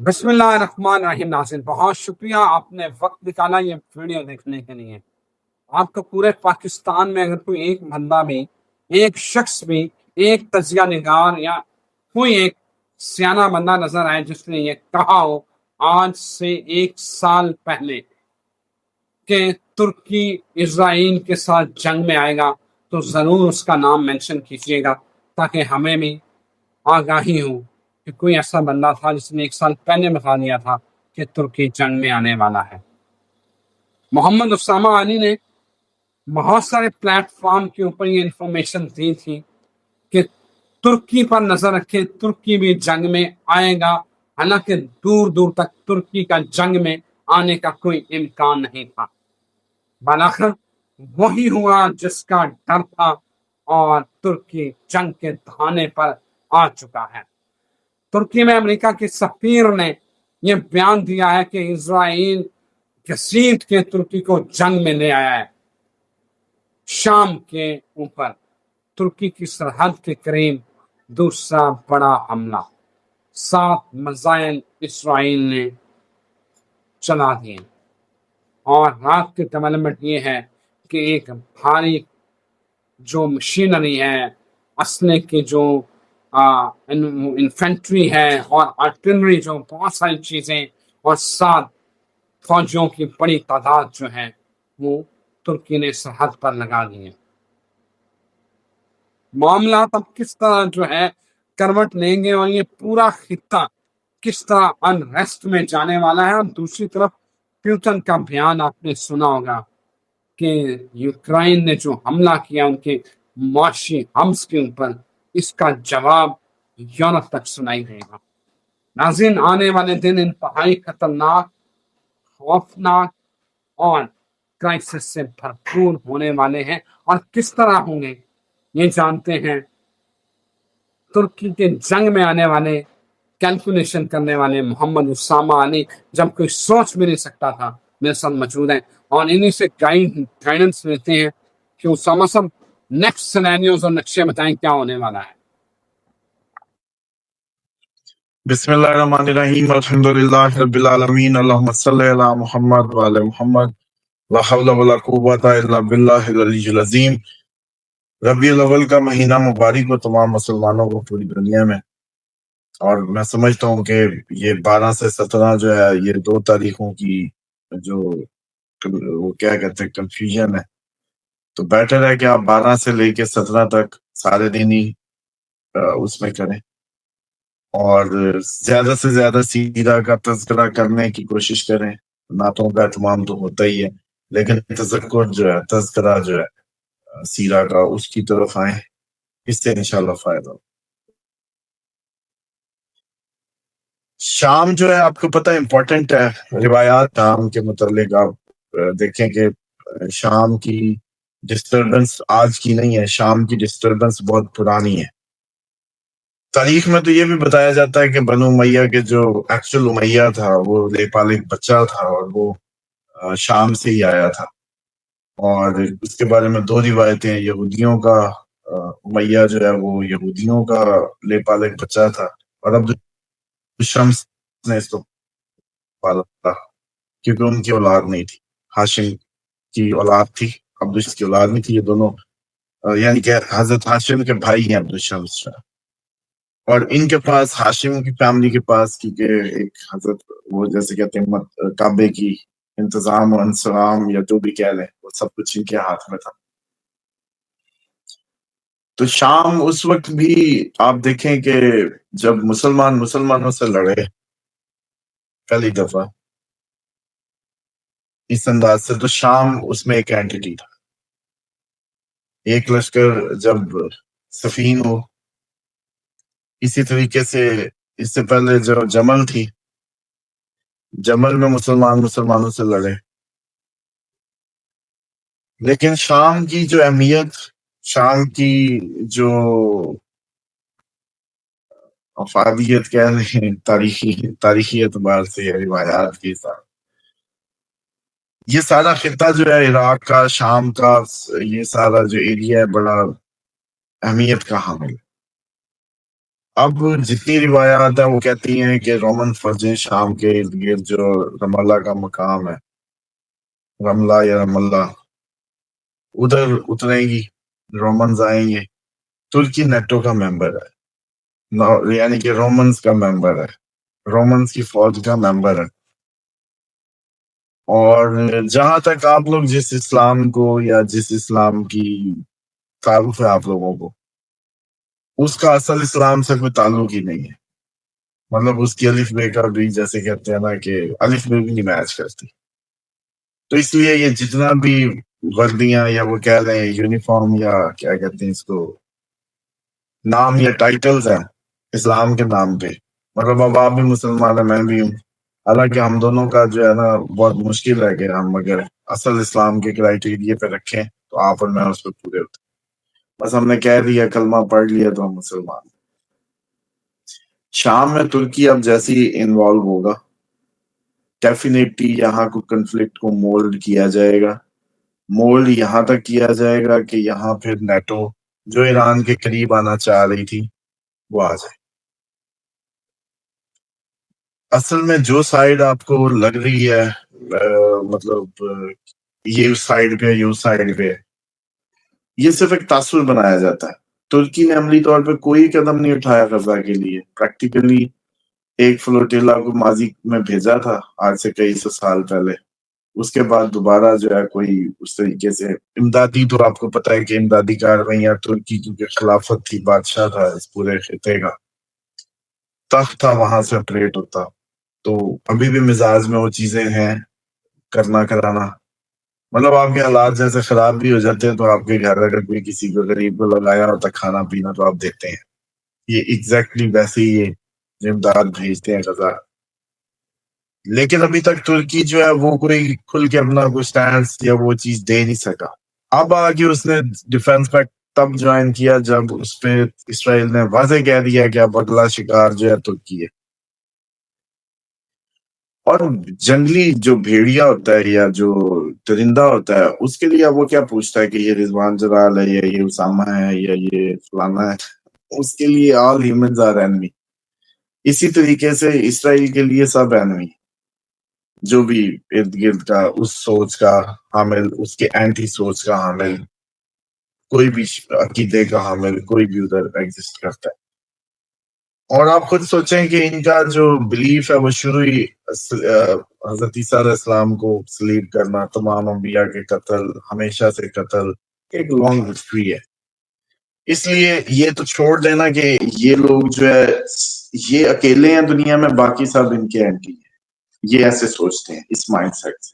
بسم اللہ الرحمن الرحیم۔ ناظرین، بہت شکریہ آپ نے وقت نکالا یہ ویڈیو دیکھنے کے لیے۔ آپ کو پورے پاکستان میں اگر کوئی ایک بندہ بھی، ایک شخص بھی، ایک تجزیہ نگار یا کوئی ایک سیانہ بندہ نظر آئے جس نے یہ کہا ہو آج سے 1 سال پہلے کہ ترکی اسرائیل کے ساتھ جنگ میں آئے گا، تو ضرور اس کا نام مینشن کیجیے گا تاکہ ہمیں بھی آگاہی ہو کہ کوئی ایسا بندہ تھا جس نے 1 سال پہلے بتا دیا تھا کہ ترکی جنگ میں آنے والا ہے۔ محمد اسامہ علی نے بہت سارے پلیٹ فارم کے اوپر یہ انفارمیشن دی تھی کہ ترکی پر نظر رکھے، ترکی بھی جنگ میں آئے گا، حالانکہ دور دور تک ترکی کا جنگ میں آنے کا کوئی امکان نہیں تھا۔ بالآخر وہی ہوا جس کا ڈر تھا اور ترکی جنگ کے دھانے پر آ چکا ہے۔ ترکی میں امریکہ کے سفیر نے یہ بیان دیا ہے کہ اسرائیل گھسیٹ کے ترکی کو جنگ میں لے آیا ہے۔ شام کے اوپر ترکی کی سرحد کے قریب دوسرا بڑا حملہ، 7 میزائل اسرائیل نے چلا دیے، اور رات کے ڈیولپمنٹ یہ ہے کہ ایک بھاری جو مشینری ہے، اسلحے کی جو انفینٹری ہے اور آرٹلری، جو بہت ساری چیزیں، اور 7 فوجیوں کی بڑی تعداد جو ہے وہ ترکی نے سرحد پر لگا دی ہے۔ معاملات اب کس طرح جو ہے کروٹ لیں گے اور یہ پورا خطہ کس طرح انریسٹ میں جانے والا ہے۔ اور دوسری طرف پیوٹن کا بیان آپ نے سنا ہوگا کہ یوکرائن نے جو حملہ کیا ان کے معاشی ہمس کے اوپر، اس کا جواب یورپ تک سنائی دے گا۔ ناظرین، آنے والے دن انتہائی خطرناک، خوفناک اور کرائسس سے بھرپور ہونے والے ہیں، اور کس طرح ہوں گے یہ جانتے ہیں۔ ترکی کے جنگ میں آنے والے، کیلکولیشن کرنے والے محمد اسامہ علی جب کوئی سوچ بھی نہیں سکتا تھا، میرے ساتھ موجود ہیں، اور انہی سے گائیڈنس لیتے ہیں کہ اسامہ صاحب نیکسٹ سینیریوز اور نقشے بتائیں کیا ہونے والا ہے۔ بسم اللہ الرحمن الرحیم، الحمدللہ رب العالمین، اللہم صلی علی محمد وعلی محمد، لا حول ولا قوت الا باللہ العلی العظیم۔ ربیع الاول کا مہینہ مبارک ہو تمام مسلمانوں کو پوری دنیا میں، اور میں سمجھتا ہوں کہ یہ 12 سے 17 جو ہے یہ 2 تاریخوں کی جو وہ کیا کہتے ہیں کنفیوژن ہے، تو بیٹر ہے کہ آپ 12 سے لے کے 17 تک سارے دن ہی اس میں کریں، اور زیادہ سے زیادہ سیرہ کا تذکرہ کرنے کی کوشش کریں۔ نعتوں کا اہتمام تو ہوتا ہی ہے، لیکن تذکر جو ہے، تذکرہ جو ہے سیرہ کا، اس کی طرف آئیں، اس سے انشاءاللہ فائدہ ہو۔ شام جو ہے آپ کو پتہ امپورٹنٹ ہے، روایات شام کے متعلق آپ دیکھیں کہ شام کی ڈسٹربنس آج کی نہیں ہے، شام کی ڈسٹربنس بہت پرانی ہے۔ تاریخ میں تو یہ بھی بتایا جاتا ہے کہ بنو امیہ کے جو ایکچوئل امیہ تھا وہ لیپال ایک بچہ تھا، اور وہ شام سے ہی آیا تھا، اور اس کے بارے میں 2 روایتیں ہیں۔ یہودیوں کا امیہ جو ہے وہ یہودیوں کا لیپال ایک بچہ تھا، اور عبد الشمس نے اس کو پالا تھا کیونکہ ان کی اولاد نہیں تھی، ہاشم کی اولاد تھی، عبد الشمس کی اولاد نہیں تھی۔ یہ دونوں یعنی کہ حضرت ہاشم کے بھائی ہیں عبد الشمس، اور ان کے پاس ہاشم کی فیملی کے پاس کیونکہ ایک حضرت وہ جیسے کہتے ہیں کعبے کی انتظام و انسرام یا جو بھی کہہ لیں، وہ سب کچھ ان کے ہاتھ میں تھا۔ تو شام اس وقت بھی آپ دیکھیں کہ جب مسلمانوں سے لڑے پہلی دفعہ اس انداز سے، تو شام اس میں ایک اینٹی تھا، ایک لشکر جب سفین ہو۔ اسی طریقے سے اس سے پہلے جو جمل تھی، جمل میں مسلمانوں سے لڑے، لیکن شام کی جو اہمیت، شام کی جو افادیت کہہ رہے ہیں، تاریخی اعتبار سے یا روایات کے ساتھ، یہ سارا خطہ جو ہے عراق کا، شام کا، یہ سارا جو ایریا ہے بڑا اہمیت کا حامل ہے۔ اب جتنی روایات ہیں وہ کہتی ہیں کہ رومن فوجیں شام کے ارد گرد جو رمالہ کا مقام ہے، رملہ یا رملہ، ادھر اتریں گی، رومنز آئیں گے. ترکی نیٹو کا ممبر ہے، یعنی کہ رومنز کا ممبر ہے، رومنز کی فوج کا ممبر ہے. اور جہاں تک آپ لوگ جس اسلام کو یا جس اسلام کی تعارف ہے آپ لوگوں کو، اس کا اصل اسلام سے کوئی تعلق ہی نہیں ہے. مطلب اس کی الف بے کا بھی جیسے کہتے ہیں نا کہ الف بے بھی نہیں میچ کرتی. تو اس لیے یہ جتنا بھی وردیاں یا وہ کہہ رہے ہیں یونیفارم یا کیا کہتے ہیں اس کو، نام یا ٹائٹلز ہیں اسلام کے نام پہ، مطلب اب آپ بھی مسلمان ہیں میں بھی ہوں، حالانکہ ہم دونوں کا جو ہے نا بہت مشکل ہے کہ ہم اگر اصل اسلام کے کرائٹیریے پہ رکھیں تو آپ اور میں اس پہ پورے ہوتے. بس ہم نے کہہ دیا کلمہ پڑھ لیا تو ہم مسلمان. شام میں ترکی اب جیسے ہی انوالو ہوگا ڈیفینیٹلی یہاں کو کنفلکٹ کو مولڈ کیا جائے گا. مولڈ یہاں تک کیا جائے گا کہ یہاں پھر نیٹو جو ایران کے قریب آنا چاہ رہی تھی وہ آ جائے. اصل میں جو سائیڈ آپ کو لگ رہی ہے مطلب یہ اس سائیڈ پہ یہ اس سائیڈ پہ، یہ صرف ایک تاثر بنایا جاتا ہے. ترکی نے عملی طور پہ کوئی قدم نہیں اٹھایا غزہ کے لیے. پریکٹیکلی ایک فلوٹیلا کو ماضی میں بھیجا تھا آج سے کئی سو سال پہلے، اس کے بعد دوبارہ جو ہے کوئی اس طریقے سے امدادی، تو آپ کو پتہ ہے کہ امدادی کارروائیاں ترکی کیونکہ خلافت تھی، بادشاہ تھا اس پورے خطے کا، تخت تھا، وہاں سے آپریٹ ہوتا. تو ابھی بھی مزاج میں وہ چیزیں ہیں کرنا کرانا. مطلب آپ کے حالات جیسے خراب بھی ہو جاتے ہیں تو آپ کے گھر اگر کوئی کسی کو غریب کو لگایا ہوتا کھانا پینا تو آپ دیتے ہیں. یہ ایگزیکٹلی ویسے ہی ہے جو امداد بھیجتے ہیں غزہ. لیکن ابھی تک ترکی جو ہے وہ کوئی کھل کے اپنا کوئی سٹینڈ یا وہ چیز دے نہیں سکا. اب آگے اس نے ڈیفense پیکٹ تب جوائن کیا جب اس پہ اسرائیل نے واضح کہہ دیا کہ اب اگلا شکار جو ہے ترکی ہے. اور جنگلی جو بھیڑیا ہوتا ہے یا جو درندہ ہوتا ہے اس کے لیے وہ کیا پوچھتا ہے کہ یہ رضوان جلال ہے یا یہ اسامہ ہے یا یہ فلانا ہے، اس کے لیے آل ہیومنز آر اینمی. اسی طریقے سے اسرائیل کے لیے سب اینمی، جو بھی ارد گرد کا اس سوچ کا حامل، اس کے اینٹی سوچ کا حامل، کوئی بھی عقیدے کا حامل کوئی بھی ادھر ایگزسٹ کرتا ہے. اور آپ خود سوچیں کہ ان کا جو بلیف ہے وہ شروع ہی حضرت عیسیٰ علیہ السلام کو سلیب کرنا، تمام انبیاء کے قتل، ہمیشہ سے قتل، ایک لانگ ہسٹری ہے. اس لیے یہ تو چھوڑ دینا کہ یہ لوگ جو ہے یہ اکیلے ہیں دنیا میں، باقی سب ان کے اینٹی ہیں، یہ ایسے سوچتے ہیں اس مائنڈ سیٹ سے.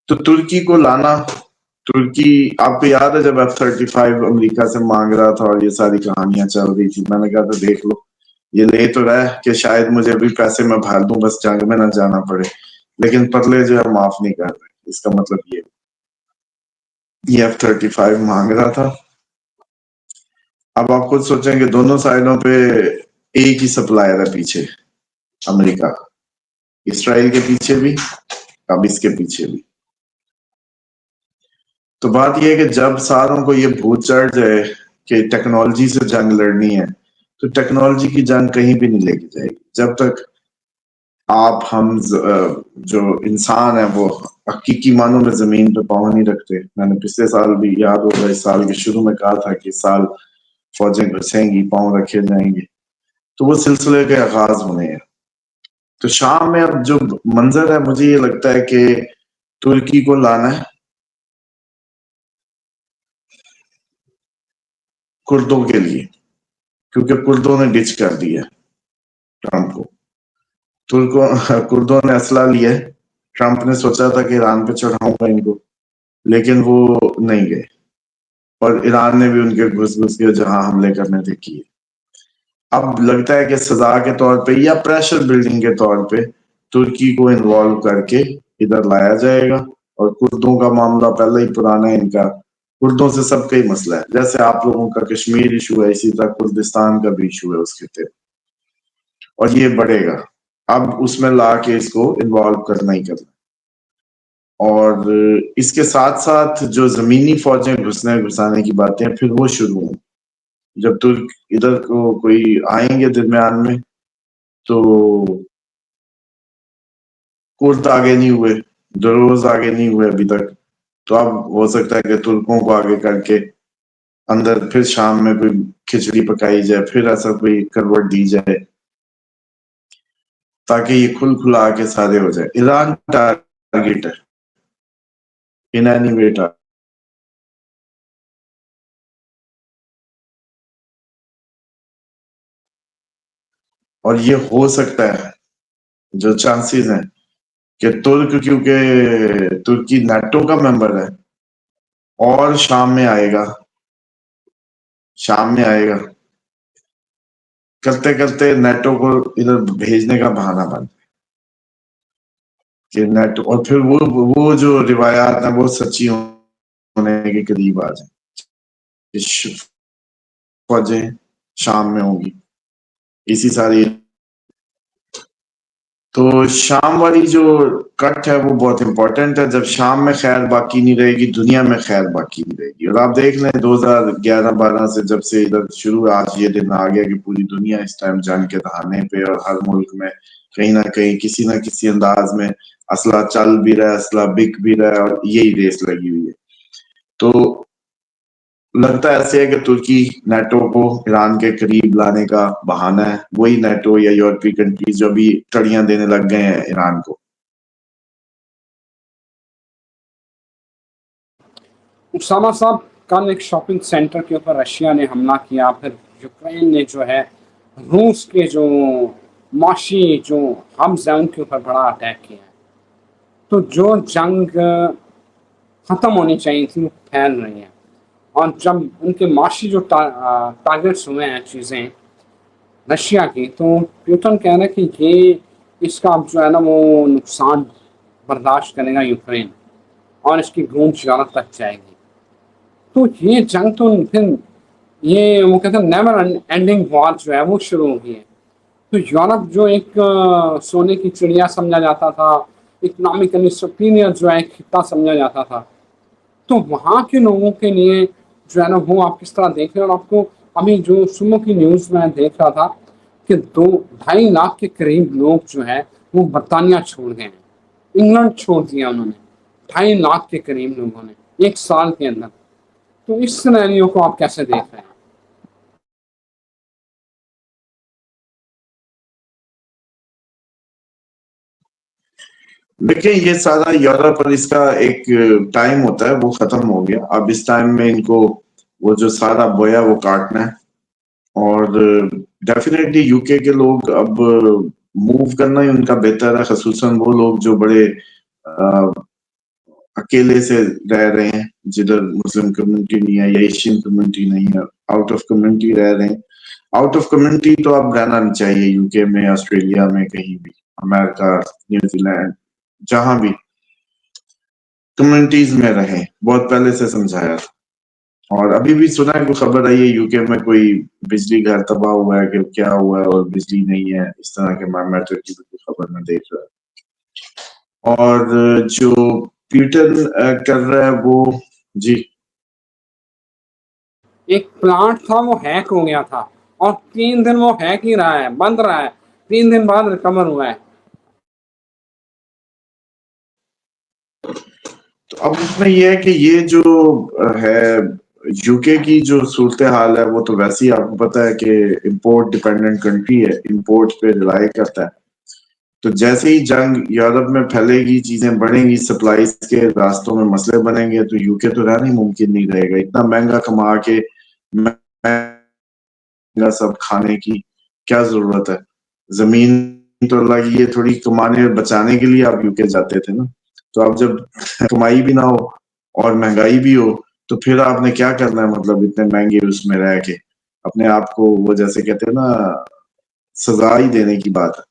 تو ترکی کو لانا، ترکی آپ کو یاد ہے جب F-35 امریکہ سے مانگ رہا تھا اور یہ ساری کہانیاں چل رہی تھی، میں نے کہا تھا دیکھ لو یہ لے تو رہا ہے کہ شاید مجھے بھی پیسے میں بھر دوں بس جنگ میں نہ جانا پڑے، لیکن پتلے جو ہے معاف نہیں کر رہے. اس کا مطلب یہ F-35 مانگ رہا تھا. اب آپ خود سوچیں کہ دونوں سائڈوں پہ ایک ہی سپلائر ہے پیچھے، امریکہ، اسرائیل کے پیچھے بھی، اب اس کے پیچھے بھی. تو بات یہ ہے کہ جب ساروں کو یہ بھوت چڑھ جائے کہ ٹیکنالوجی سے جنگ لڑنی ہے تو ٹیکنالوجی کی جنگ کہیں بھی نہیں لے کے جائے گی جب تک آپ ہم جو انسان ہیں وہ حقیقی معنوں میں زمین پہ پاؤں نہیں رکھتے. میں نے پچھلے سال بھی یاد ہوگا اس سال کے شروع میں کہا تھا کہ اس سال فوجیں گھسیں گی، پاؤں رکھے جائیں گے، تو وہ سلسلے کے آغاز ہونے ہیں. تو شام میں اب جو منظر ہے مجھے یہ لگتا ہے کہ ترکی کو لانا ہے کردوں کے لیے، کیونکہ کردوں نے ڈچ کر دیا ٹرمپ کو. کردوں نے اسلحہ لیا ہے. ٹرمپ نے سوچا تھا کہ ایران پہ چڑھاؤں گا ان کو، لیکن وہ نہیں گئے، اور ایران نے بھی ان کے گھس کے جہاں حملے کرنے تھے کیے. اب لگتا ہے کہ سزا کے طور پہ یا پریشر بلڈنگ کے طور پہ ترکی کو انوالو کر کے ادھر لایا جائے گا. اور کردوں کا معاملہ پہلے ہی پرانا ہے ان کا، کردوں سے سب کا ہی مسئلہ ہے. جیسے آپ لوگوں کا کشمیر ایشو ہے اسی طرح کردستان کا بھی ایشو ہے اس خطے، اور یہ بڑھے گا. اب اس میں لا کے اس کو انوالو کرنا ہی کرنا. اور اس کے ساتھ ساتھ جو زمینی فوجیں گھسانے کی باتیں پھر وہ شروع ہوں. جب ترک ادھر کو کوئی آئیں گے درمیان میں تو کرد آگے نہیں ہوئے، دروز آگے نہیں ہوئے ابھی تک، تو اب ہو سکتا ہے کہ ترکوں کو آگے کر کے اندر پھر شام میں کوئی کھچڑی پکائی جائے، پھر ایسا کوئی کروٹ دی جائے تاکہ یہ کھل کھلا کے سارے ہو جائے. ایران ٹارگیٹ ہے ان اینی وے. اور یہ ہو سکتا ہے، جو چانسز ہیں کہ ترک، کیونکہ ترکی نیٹو کا ممبر ہے اور شام میں آئے گا، کرتے کرتے نیٹو کو ادھر بھیجنے کا بہانہ بن کہ نیٹو، اور پھر وہ جو روایات ہیں وہ سچی ہونے کے قریب آ جائیں کہ فوجیں شام میں ہوں گی. اسی ساری تو شام والی جو کٹ ہے وہ بہت امپورٹنٹ ہے. جب شام میں خیر باقی نہیں رہے گی، دنیا میں خیر باقی نہیں رہے گی. اور آپ دیکھ لیں 2011-12 سے جب سے ادھر شروع، آج یہ دن آ گیا کہ پوری دنیا اس ٹائم جنگ کے دہانے پہ، اور ہر ملک میں کہیں نہ کہیں کسی نہ کسی انداز میں اسلحہ چل بھی رہا ہے، اسلحہ بک بھی رہا ہے، اور یہی ریس لگی ہوئی ہے. تو لگتا ایسے ہے کہ ترکی نیٹو کو ایران کے قریب لانے کا بہانہ ہے، وہی نیٹو یا یورپی کنٹریز جو بھی کڑیاں دینے لگ گئے ہیں ایران کو. اسامہ صاحب، کل ایک شاپنگ سینٹر کے اوپر رشیا نے حملہ کیا، پھر یوکرین نے جو ہے روس کے جو معاشی جو ہبز ہیں ان کے اوپر بڑا اٹیک کیا ہے. تو جو جنگ ختم ہونی چاہیے تھی وہ پھیل رہی ہیں، اور جب ان کے معاشی جو ٹارگیٹس ہوئے ہیں چیزیں رشیا کی، تو پیوٹن کہہ رہے ہیں کہ یہ اس کا جو ہے نا وہ نقصان برداشت کرے گا یوکرین، اور اس کی گونج یورپ تک جائے گی. تو یہ جنگ تو پھر یہ وہ کہتے ہیں نیور اینڈنگ وار جو ہے وہ شروع ہو گئی ہے. تو یورپ جو ایک سونے کی چڑیا سمجھا جاتا تھا، اکنامکلی سپیریئر جو ہے ایک خطہ سمجھا جاتا تھا، تو وہاں کے لوگوں کے لیے جو ہے نا وہ آپ کس طرح دیکھ رہے ہیں. اور آپ کو ابھی جو صبح کی نیوز میں دیکھ رہا تھا کہ 2-2.5 لاکھ کے قریب لوگ جو ہے وہ برطانیہ چھوڑ گئے ہیں، انگلینڈ چھوڑ دیا انہوں نے، 2.5 لاکھ کے قریب لوگوں نے ایک سال کے اندر. تو اس سینیریو کو آپ کیسے دیکھ رہے ہیں؟ دیکھیں یہ سارا یورپ اور اس کا ایک ٹائم ہوتا ہے وہ ختم ہو گیا. اب اس ٹائم میں ان کو وہ جو سارا بویا وہ کاٹنا ہے. اور ڈیفینیٹلی یو کے لوگ اب موو کرنا ہی ان کا بہتر ہے، خصوصاً وہ لوگ جو بڑے اکیلے سے رہ رہے ہیں، جدھر مسلم کمیونٹی نہیں ہے یا ایشین کمیونٹی نہیں ہے، آؤٹ آف کمیونٹی رہ رہے ہیں. آؤٹ آف کمیونٹی تو اب رہنا نہیں چاہیے یو کے میں، آسٹریلیا میں، کہیں بھی، امریکہ، نیوزی لینڈ، جہاں بھی کمیونٹیز میں رہیں. بہت پہلے سے سمجھایا تھا. اور ابھی بھی سنا ہے کوئی خبر آئی ہے یو کے میں کوئی بجلی گھر تباہ ہوا ہے کہ کیا ہوا ہے اور بجلی نہیں ہے، اس طرح کے میٹر کی خبر میں دیکھ رہا ہے. اور جو پیٹر کر رہا ہے وہ جی ایک پلانٹ تھا وہ ہیک ہو گیا تھا، اور 3 دن وہ ہیک ہی رہا ہے، بند رہا ہے، 3 دن بعد ریکور ہوا ہے. تو اب اس میں یہ ہے کہ یہ جو ہے یو کے کی جو صورتحال ہے وہ تو ویسے ہی آپ کو پتا ہے کہ امپورٹ ڈیپینڈنٹ کنٹری ہے، امپورٹ پہ ریلائی کرتا ہے. تو جیسے ہی جنگ یورپ میں پھیلے گی، چیزیں بڑھیں گی، سپلائز کے راستوں میں مسئلے بنیں گے، تو یو کے تو رہنا ہی ممکن نہیں رہے گا. اتنا مہنگا کما کے مہنگا سب کھانے کی کیا ضرورت ہے؟ زمین تو اللہ کی، یہ تھوڑی کمانے اور بچانے کے لیے آپ یو کے جاتے تھے نا. تو اب جب کمائی بھی نہ ہو اور مہنگائی بھی ہو تو پھر آپ نے کیا کرنا ہے؟ مطلب اتنے مہنگے اس میں رہ کے اپنے آپ کو وہ جیسے کہتے ہیں نا سزا ہی دینے کی بات ہے.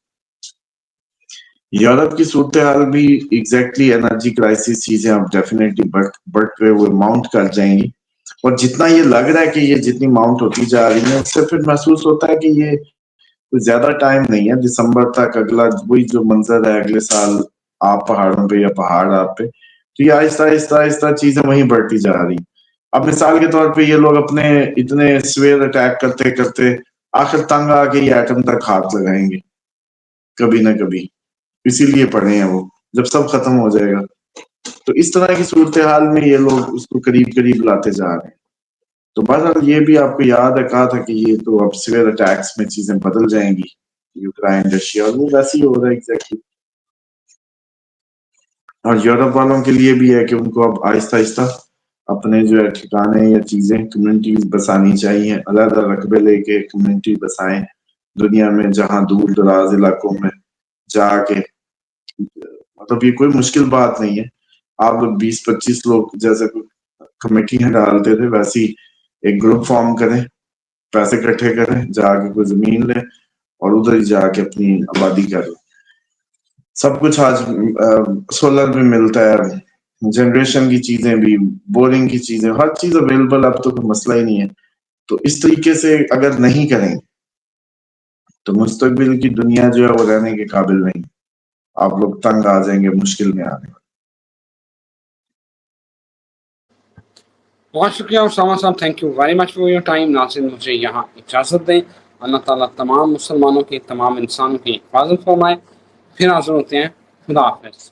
یورپ کی صورتحال بھی ایگزیکٹلی انرجی کرائسس چیزیں اب ڈیفینیٹلی بڑھتے ہوئے ماؤنٹ کر جائیں گی. اور جتنا یہ لگ رہا ہے کہ یہ جتنی ماؤنٹ ہوتی جا رہی ہے، اس سے پھر محسوس ہوتا ہے کہ یہ کوئی زیادہ ٹائم نہیں ہے. دسمبر تک اگلا وہی جو منظر ہے اگلے سال آپ پہاڑوں پہ یا پہاڑ آپ پہ، تو یہ آہستہ آہستہ آہستہ چیزیں وہیں بڑھتی جا رہی. اب مثال کے طور پہ یہ لوگ اپنے اتنے سویل اٹیک کرتے کرتے آخر تنگ آ کے یہ ایٹم تک ہاتھ لگائیں گے کبھی نہ کبھی، اسی لیے پڑھے ہیں وہ، جب سب ختم ہو جائے گا۔ تو اس طرح کی صورتحال میں یہ لوگ اس کو قریب قریب لاتے جا رہے ہیں۔ تو بہرحال یہ بھی آپ کو یاد ہے، کہا تھا کہ یہ تو اب سویل اٹیکس میں چیزیں بدل جائیں گی، یوکرائن رشیا، اور وہ ویسے ہی ہو رہا ہے ایگزیکٹلی۔ اور یورپ والوں کے لیے بھی ہے کہ ان کو اب آہستہ آہستہ اپنے جو ہے ٹھکانے یا چیزیں کمیونٹیز بسانی چاہیے، علیحدہ رقبے لے کے کمیونٹی بسائیں دنیا میں، جہاں دور دراز علاقوں میں جا کے، مطلب یہ کوئی مشکل بات نہیں ہے، آپ لوگ 20-25 لوگ جیسے کمیٹیاں ڈالتے تھے ویسے ہی ایک گروپ فارم کریں، پیسے اکٹھے کریں، جا کے کوئی زمین لیں اور ادھر ہی جا کے اپنی آبادی کر لیں۔ سب کچھ آج سولر بھی ملتا ہے، جنریشن کی چیزیں بھی، بورنگ کی چیزیں، ہر چیز اویلیبل، اب تو کوئی مسئلہ ہی نہیں ہے۔ تو اس طریقے سے اگر نہیں کریں تو مستقبل کی دنیا جو ہے وہ رہنے کے قابل نہیں، آپ لوگ تنگ آ جائیں گے، مشکل میں آنے۔ بہت شکریہ اسامہ صاحب، thank you very much for your time. ناظرین مجھے یہاں اجازت دیں، اللہ تعالیٰ تمام مسلمانوں کی، تمام انسانوں کی حفاظت فرمائے، پھر حاضر ہوتے ہیں، خدا حافظ۔